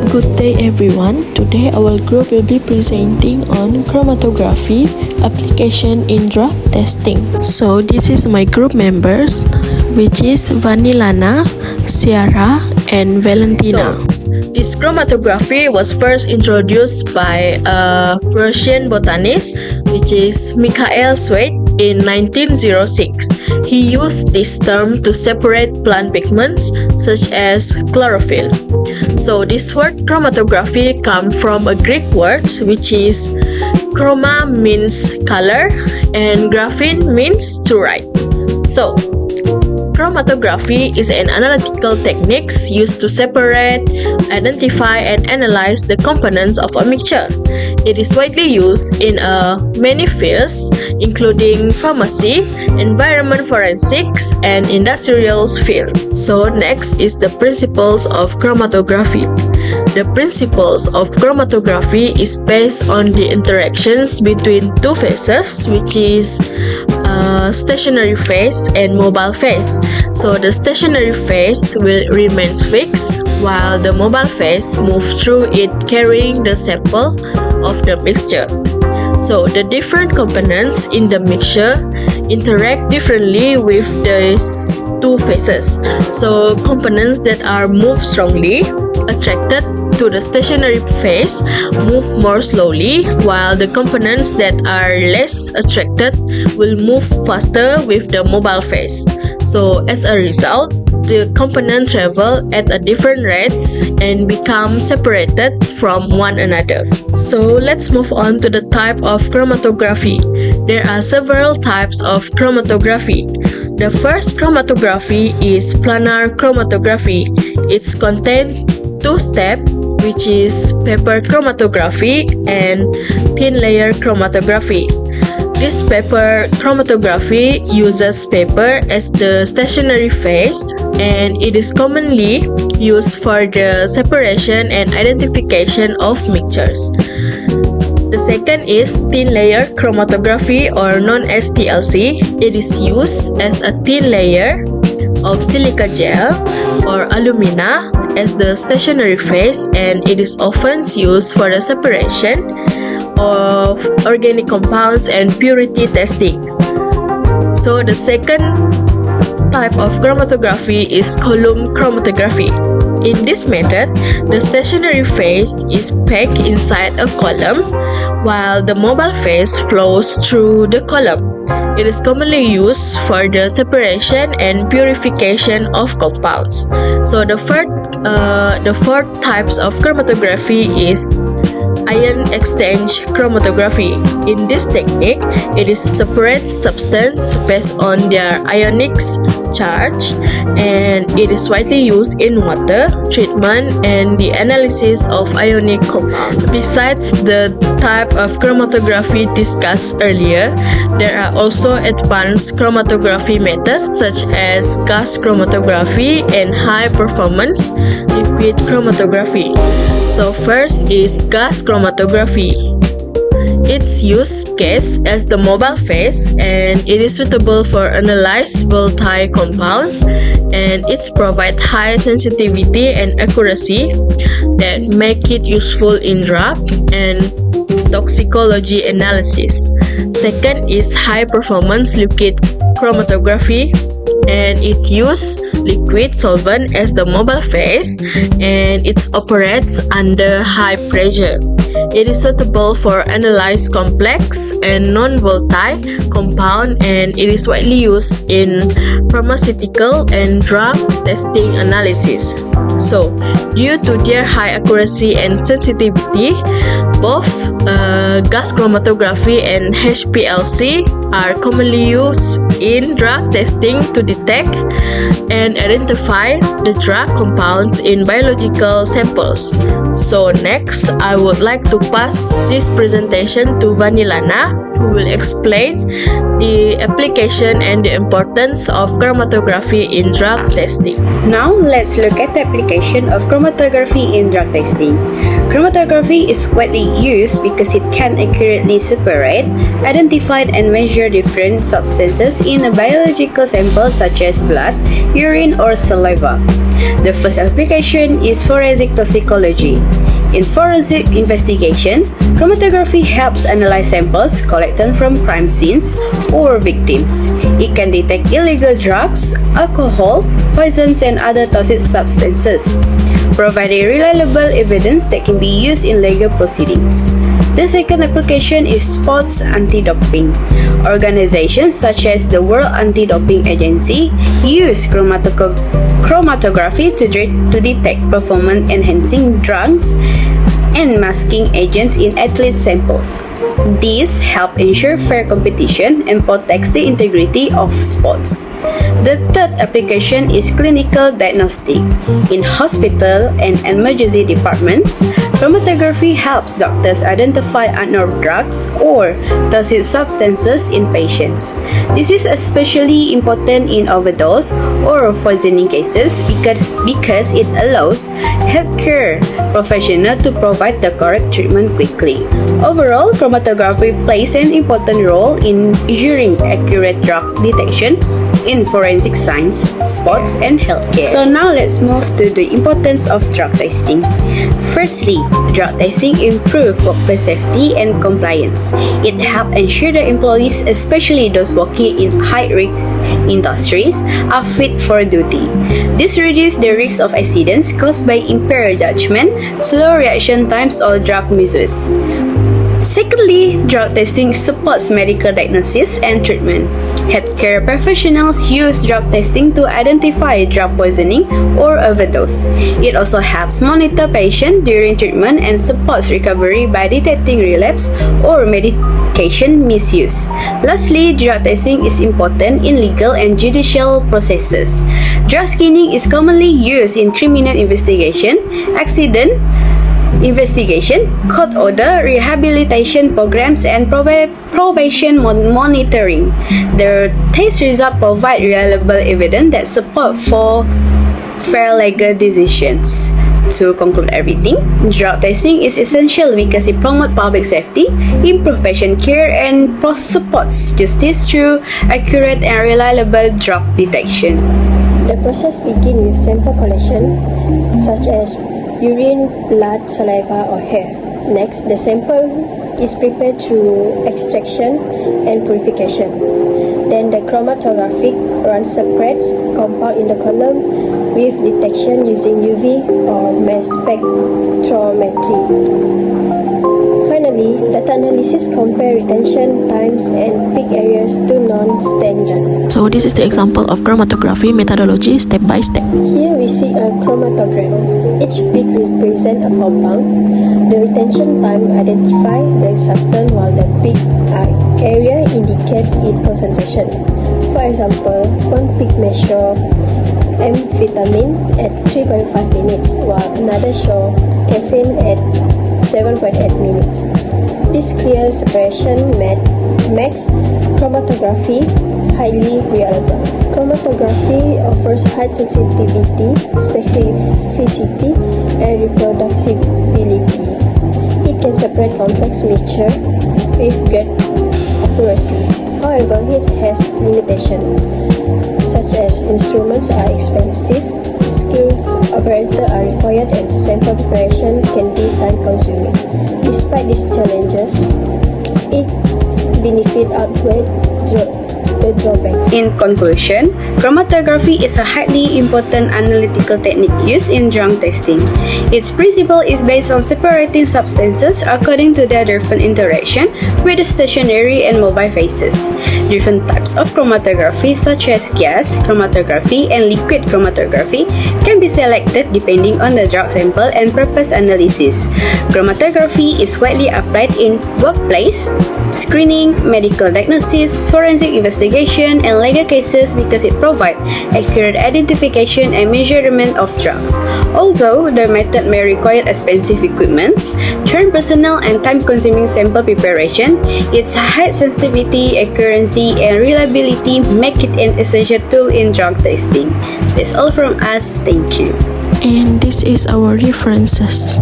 Good day everyone. Today our group will be presenting on chromatography application in drug testing. So this is my group members, which is Vanilana, Ciara, and Valentina. This chromatography was first introduced by a Russian botanist, which is Mikhail Schwedt, in 1906. He used this term to separate plant pigments such as chlorophyll. So this word chromatography comes from a Greek word which is chroma means color and graphene means to write. So chromatography is an analytical technique used to separate, identify, and analyze the components of a mixture. It is widely used in many fields, including pharmacy, environment forensics, and industrial field. So next is the principles of chromatography. The principles of chromatography is based on the interactions between two phases, which is stationary phase and mobile phase. So the stationary phase will remain fixed while the mobile phase moves through it carrying the sample of the mixture. So the different components in the mixture interact differently with these two phases. So components that are moved strongly attracted to the stationary phase move more slowly, while the components that are less attracted will move faster with the mobile phase. So as a result, the components travel at a different rates and become separated from one another. So let's move on to the type of chromatography. There are several types of chromatography. The first chromatography is planar chromatography. It's contains two steps, which is paper chromatography and thin layer chromatography. This paper chromatography uses paper as the stationary phase, and it is commonly used for the separation and identification of mixtures. The second is thin layer chromatography, or known as TLC. It is used as a thin layer of silica gel or alumina as the stationary phase, and it is often used for the separation of organic compounds and purity testings. So the second type of chromatography is column chromatography. In this method, the stationary phase is packed inside a column while the mobile phase flows through the column. It is commonly used for the separation and purification of compounds. So the fourth types of chromatography is ion exchange chromatography. In this technique, it is separates substance based on their ionic charge, and it is widely used in water treatment and the analysis of ionic compounds. Besides the type of chromatography discussed earlier, there are also advanced chromatography methods such as gas chromatography and high performance liquid chromatography. So first is gas chromatography. It's used gas as the mobile phase, and it is suitable for analyze volatile compounds, and it provides high sensitivity and accuracy that make it useful in drug and toxicology analysis. Second is high performance liquid chromatography, and it uses liquid solvent as the mobile phase, and it operates under high pressure. It is suitable for analyze complex and non-volatile compound, and it is widely used in pharmaceutical and drug testing analysis. So, due to their high accuracy and sensitivity, both gas chromatography and HPLC are commonly used in drug testing to detect and identify the drug compounds in biological samples. So next, I would like to pass this presentation to Vanilana, who will explain the application and the importance of chromatography in drug testing. Now, let's look at the application of chromatography in drug testing. Chromatography is widely used because it can accurately separate, identify, and measure different substances in a biological sample such as blood, urine, or saliva. The first application is forensic toxicology. In forensic investigation, chromatography helps analyze samples collected from crime scenes or victims. It can detect illegal drugs, alcohol, poisons, and other toxic substances, providing reliable evidence that can be used in legal proceedings. The second application is sports anti-doping. Organizations such as the World Anti-Doping Agency use chromatography to detect performance-enhancing drugs and masking agents in athlete samples. These help ensure fair competition and protects the integrity of sports. The third application is clinical diagnostic. In hospital and emergency departments, chromatography helps doctors identify unknown drugs or toxic substances in patients. This is especially important in overdose or poisoning cases because it allows healthcare professionals to provide the correct treatment quickly. Overall, chromatography plays an important role in ensuring accurate drug detection in forensic science, sports, and healthcare. So now let's move to the importance of drug testing. Firstly, drug testing improves workplace safety and compliance. It helps ensure that employees, especially those working in high-risk industries, are fit for duty. This reduces the risk of accidents caused by impaired judgment, slow reaction times, or drug misuse. Secondly, drug testing supports medical diagnosis and treatment. Healthcare professionals use drug testing to identify drug poisoning or overdose. It also helps monitor patients during treatment and supports recovery by detecting relapse or medication misuse. Lastly, drug testing is important in legal and judicial processes. Drug screening is commonly used in criminal investigation, accident investigation, court order, rehabilitation programs, and probation monitoring. The test results provide reliable evidence that support for fair legal decisions. To conclude everything, drug testing is essential because it promotes public safety, improves patient care, and supports justice through accurate and reliable drug detection. The process begins with sample collection, such as urine, blood, saliva, or hair. Next, the sample is prepared through extraction and purification. Then the chromatographic runs separate compound in the column with detection using UV or mass spectrometry. Finally, data analysis compare retention times and peak areas to non-standard. So this is the example of chromatography methodology step by step. Here we see a chromatogram. Each peak represents a compound. The retention time identifies the substance while the peak area indicates its concentration. For example, one peak measures amphetamine at 3.5 minutes while another shows caffeine at 7.8 minutes. This clear separation makes chromatography highly reliable. Chromatography offers high sensitivity, specificity, and reproducibility. It can separate complex mixtures with great accuracy. However, it has limitations, such as instruments are expensive, skilled operators are required, and sample preparation can be time-consuming. Despite these challenges, its benefits outweigh the drawback. In conclusion, chromatography is a highly important analytical technique used in drug testing. Its principle is based on separating substances according to their different interaction with the stationary and mobile phases. Different types of chromatography such as gas chromatography and liquid chromatography can be selected depending on the drug sample and purpose analysis. Chromatography is widely applied in workplace, screening, medical diagnosis, forensic investigation, investigation, and legal cases because it provides accurate identification and measurement of drugs. Although the method may require expensive equipment, trained personnel, and time-consuming sample preparation, its high sensitivity, accuracy, and reliability make it an essential tool in drug testing. That's all from us. Thank you. And this is our references.